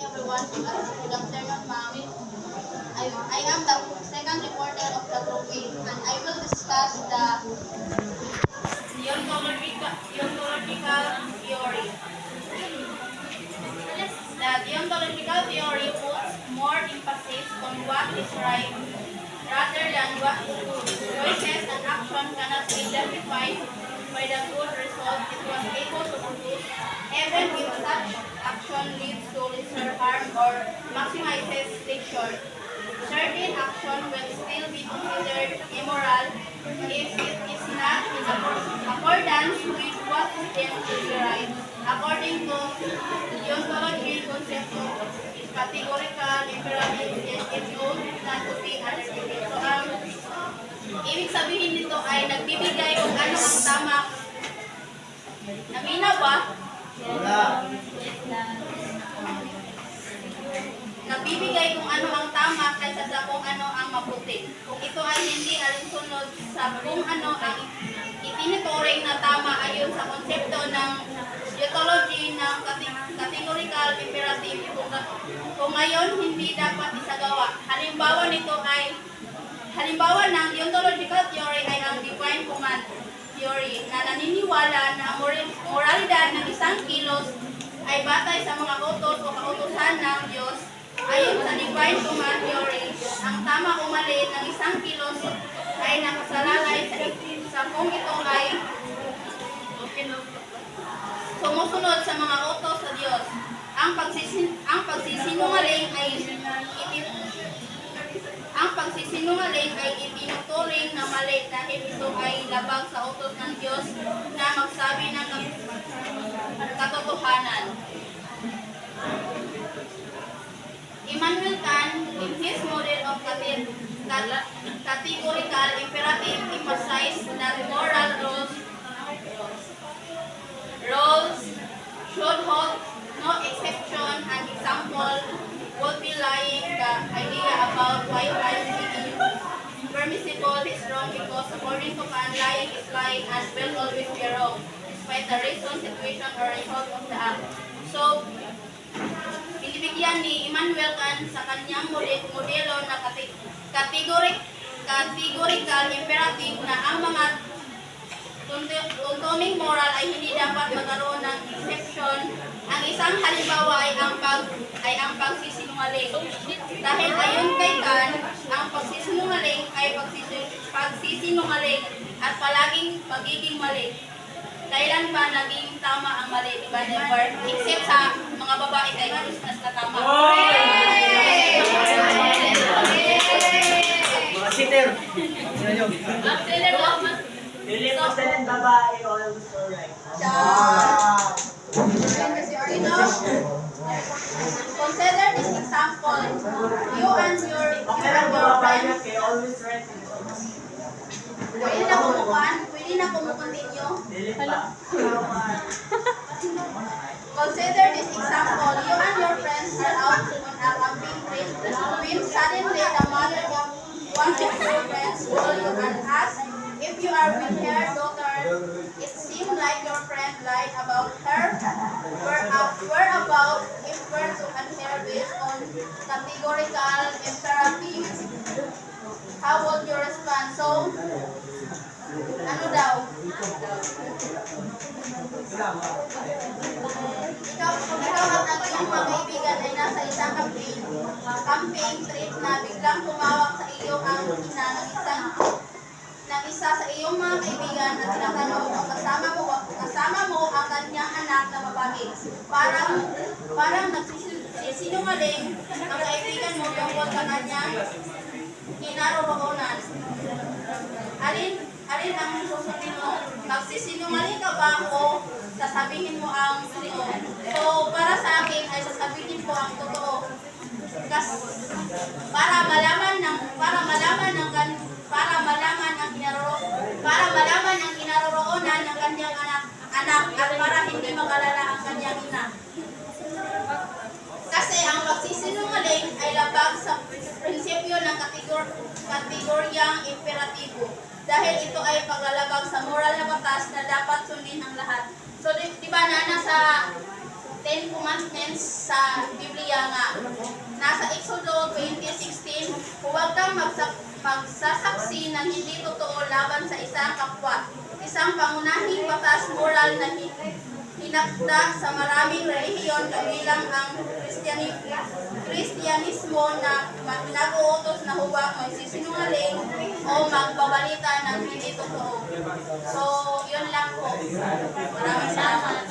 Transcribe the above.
everyone. Good afternoon, ma'am. I am the second reporter of the Group 8, and I will discuss the deontological theory. The deontological theory puts more emphasis on what is right rather than what is good. Choices and action cannot be justified by the good result it was able to produce, even if such action leads to lesser harm or maximizes pleasure. Certain action will still be considered immoral if it is not in accordance with what is deemed to be right. According to deontology concept is categorical imperative is it known not to be undertaken. So ibig sabihin nito ay nagbibigay kung ano ang tama. Namina ba? Nagbibigay kung ano ang tama kaysa sa kung ano ang mabuti. Kung ito ay hindi alinsunod sa kung ano ang itinuturing na tama ayon sa konsepto ng deontology ng categorical imperative, kung ngayon hindi dapat isagawa. Halimbawa ng deontological theory ay ang divine command theory na naniniwala na ang moralidad ng isang kilos ay batay sa mga utos o kautusan ng Diyos. Ayon sa divine command theory, ang tama o mali ng isang kilos ay nakasalalay sa kung ito ay sumusunod sa mga utos sa Diyos. Ang pagsisinungaling ay itinuturing na mali dahil ito ay labag sa utos ng Diyos na magsabi ng katotohanan. Immanuel Kant, in his model of categorical imperative, emphasized that moral rules should hold no exception. An example would be lying. The idea about why lying is permissible is wrong because according to Kant, lying is lying and will always be wrong, despite the reason, situation, or result of the act. So, binibigyan ni Immanuel Kant sa kanyang modelo na categorical imperative na ang mga tuntuming moral ay hindi dapat magkaroon ng exception. Ang isang halimbawa ay ang pagsisinungaling. Dahil ayon kay Kant, ang pagsisinungaling ay pagsisinungaling at palaging pagiging mali. Kailan ba naging tama ang mali? Diba, never? Except sa mga babae kay Christmas na tama. Mga sitter. Hindi mo sa ng babae, always alright. Consider this example. You and your friends. Always right. Pwede na kumukontinue. Dili pa. Consider this example. You and your friends are out on a camping trip when suddenly the mother of one of your friends call you and ask if you are with her daughter. It seemed like your friend lied about her whereabouts if were to adhere based on categorical imperatives. How would you respond? So, ano daw? Ikaw at ang iyong pag-ibigan ay nasa isang camping trip na biglang tumawag sa iyo ang ina ng isa sa iyong mga kaibigan at tinatanong kung kasama mo ang kanyang anak na babae. Parang nagsisinungaling ang kaibigan mo tungkol sa kanyang kinaroroonan. Alin ang susundin mo? Magsisinungaling ka ba o sasabihin mo ang totoo? So, para sa akin ay sasabihin ko ang totoo. Para malaman ang kinaroroonan ng kanyang anak at para hindi mag-alala ang kanyang ina. Kasi ang pagsisinungaling ay labag sa prinsipyo ng kategoryang imperatibo dahil ito ay paglalabag sa moral na batas na dapat sundin ang lahat. So, di ba nasa Ten Commandments sa Biblia nga nasa Exodo 20:16, huwag kang magsasaksi ng hindi totoo laban sa isang kapwa. Isang pangunahing batas moral na hinakda sa maraming relihiyon kabilang ang Kristyanismo na nag-uutos na huwag magsisinungaling o magbabalita ng hindi totoo. So, yun lang po. Maraming salamat.